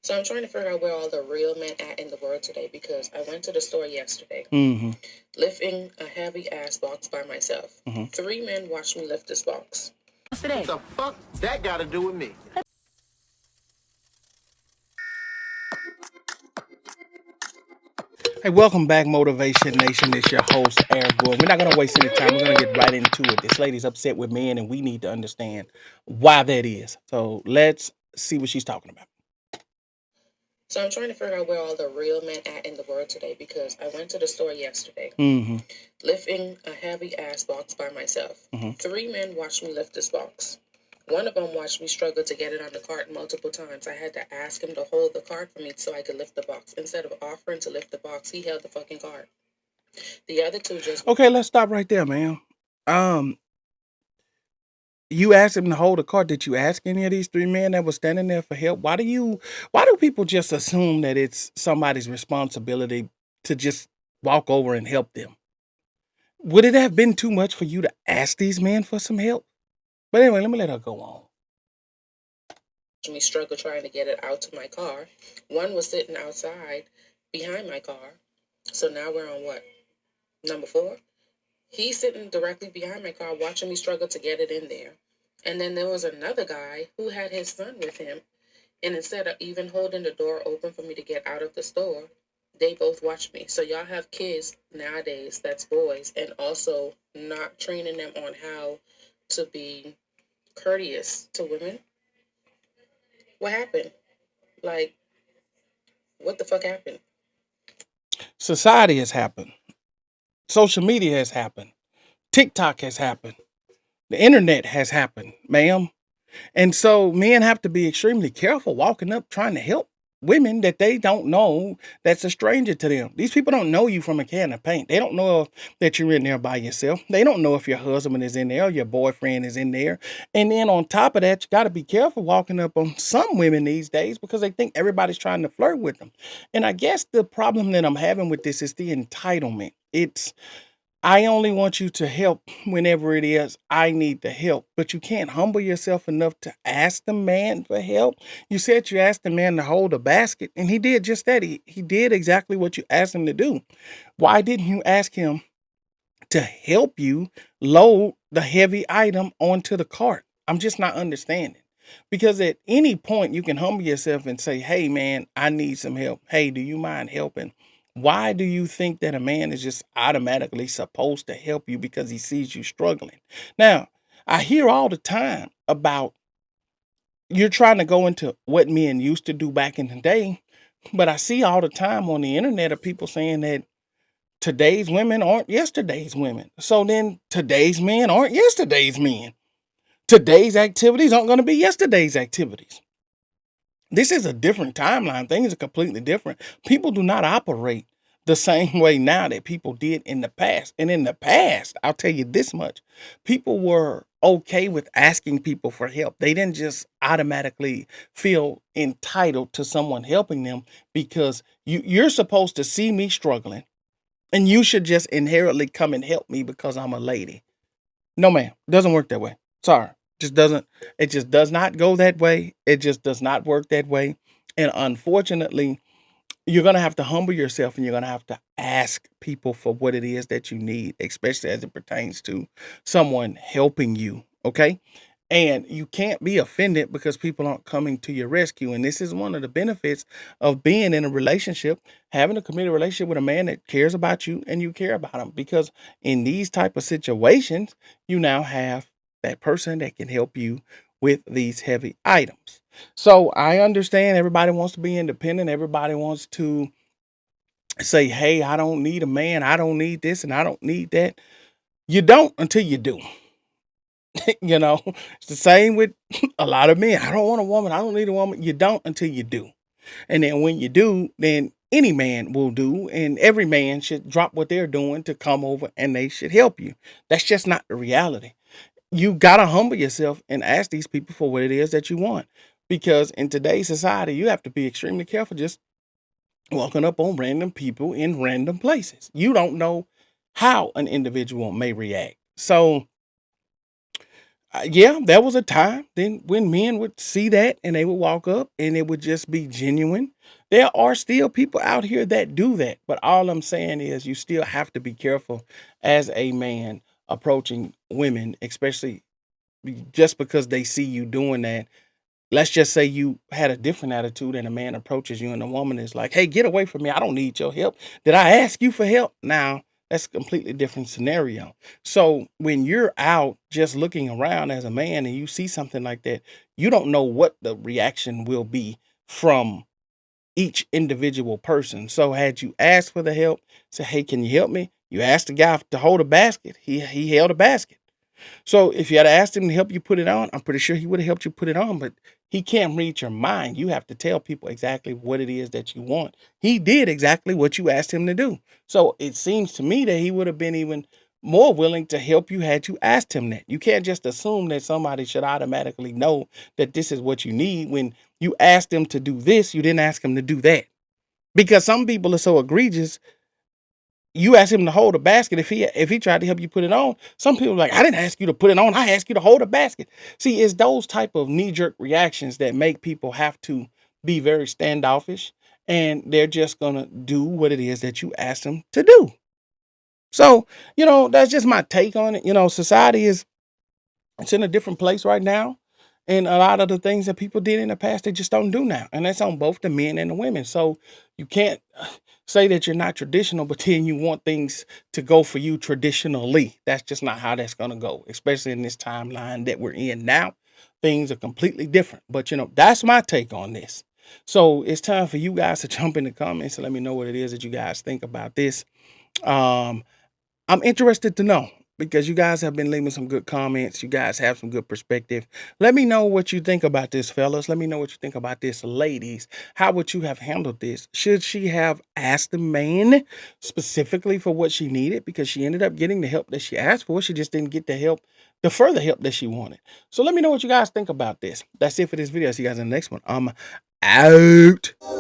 So I'm trying to figure out where all the real men at in the world today because I went to the store yesterday, lifting a heavy ass box by myself. 3 men watched me lift this box. What the fuck that got to do with me? Hey, welcome back, Motivation Nation. It's your host, Air Gordon. We're not going to waste any time. We're going to get right into it. This lady's upset with men, and we need to understand why that is. So let's see what she's talking about. So I'm trying to figure out where all the real men at in the world today because I went to the store yesterday, lifting a heavy ass box by myself. 3 men watched me lift this box. One of them watched me struggle to get it on the cart multiple times. I had to ask him to hold the cart for me so I could lift the box. Instead of offering to lift the box, he held the fucking cart. The other two just... Okay, let's stop right there, ma'am. You asked him to hold the cart. Did you ask any of these 3 men that were standing there for help? Why do people just assume that it's somebody's responsibility to just walk over and help them? Would it have been too much for you to ask these men for some help? But anyway, let me let her go on. Me struggle trying to get it out to my car. One was sitting outside behind my car. So now we're on what? Number 4? He's sitting directly behind my car watching me struggle to get it in there. And then there was another guy who had his son with him. And instead of even holding the door open for me to get out of the store, they both watched me. So y'all have kids nowadays that's boys and also not training them on how to be courteous to women. What happened? Like, what the fuck happened? Society has happened. Social media has happened. TikTok has happened. The internet has happened, ma'am. And so men have to be extremely careful walking up trying to help women that they don't know that's a stranger to them. These people don't know you from a can of paint. They don't know that you're in there by yourself. They don't know if your husband is in there or your boyfriend is in there. And then on top of that, you got to be careful walking up on some women these days because they think everybody's trying to flirt with them. And I guess the problem that I'm having with this is the entitlement. I only want you to help whenever it is I need the help. But you can't humble yourself enough to ask the man for help. You said you asked the man to hold a basket, and he did just that. He did exactly what you asked him to do. Why didn't you ask him to help you load the heavy item onto the cart? I'm just not understanding. Because at any point you can humble yourself and say, hey man, I need some help. Hey, do you mind helping? Why do you think that a man is just automatically supposed to help you because he sees you struggling? Now, I hear all the time about you're trying to go into what men used to do back in the day, but I see all the time on the internet of people saying that today's women aren't yesterday's women. So then today's men aren't yesterday's men. Today's activities aren't going to be yesterday's activities. This is a different timeline. Things are completely different. People do not operate the same way now that people did in the past. And in the past, I'll tell you this much, people were okay with asking people for help. They didn't just automatically feel entitled to someone helping them because you're supposed to see me struggling and you should just inherently come and help me because I'm a lady. No, ma'am. Doesn't work that way. Sorry. Just doesn't. It just does not go that way. It just does not work that way. And unfortunately, you're going to have to humble yourself and you're going to have to ask people for what it is that you need, especially as it pertains to someone helping you. Okay. And you can't be offended because people aren't coming to your rescue. And this is one of the benefits of being in a relationship, having a committed relationship with a man that cares about you and you care about him. Because in these type of situations, you now have that person that can help you with these heavy items. So I understand everybody wants to be independent. Everybody wants to say, hey, I don't need a man. I don't need this and I don't need that. You don't until you do. It's the same with a lot of men. I don't want a woman. I don't need a woman. You don't until you do. And then when you do, then any man will do. And every man should drop what they're doing to come over and they should help you. That's just not the reality. You got to humble yourself and ask these people for what it is that you want. Because in today's society, you have to be extremely careful just walking up on random people in random places. You don't know how an individual may react. So Yeah, there was a time then when men would see that and they would walk up and it would just be genuine. There are still people out here that do that, but all I'm saying is you still have to be careful as a man approaching women, especially just because they see you doing that. Let's just say you had a different attitude and a man approaches you and a woman is like, "Hey, get away from me. I don't need your help. Did I ask you for help?" Now, that's a completely different scenario. So, when you're out just looking around as a man and you see something like that, you don't know what the reaction will be from each individual person. So, had you asked for the help, say, "Hey, can you help me?" You asked the guy to hold a basket. He held a basket. So if you had asked him to help you put it on, I'm pretty sure he would have helped you put it on, but he can't read your mind. You have to tell people exactly what it is that you want. He did exactly what you asked him to do. So it seems to me that he would have been even more willing to help you had you asked him that. You can't just assume that somebody should automatically know that this is what you need when you asked them to do this, you didn't ask him to do that. Because some people are so egregious, you ask him to hold a basket. If he tried to help you put it on, some people are like, I didn't ask you to put it on. I asked you to hold a basket. See, it's those type of knee-jerk reactions that make people have to be very standoffish, and they're just gonna do what it is that you ask them to do. So, that's just my take on it. Society it's in a different place right now. And a lot of the things that people did in the past, they just don't do now. And that's on both the men and the women. So you can't say that you're not traditional, but then you want things to go for you traditionally. That's just not how that's going to go, especially in this timeline that we're in now. Things are completely different. But, that's my take on this. So it's time for you guys to jump in the comments and let me know what it is that you guys think about this. Um, I'm interested to know because you guys have been leaving some good comments. You guys have some good perspective. Let me know what you think about this, fellas. Let me know what you think about this, ladies. How would you have handled this? Should she have asked the man specifically for what she needed because she ended up getting the help that she asked for? She just didn't get the further help that she wanted. So let me know what you guys think about this. That's it for this video. See you guys in the next one. I'm out.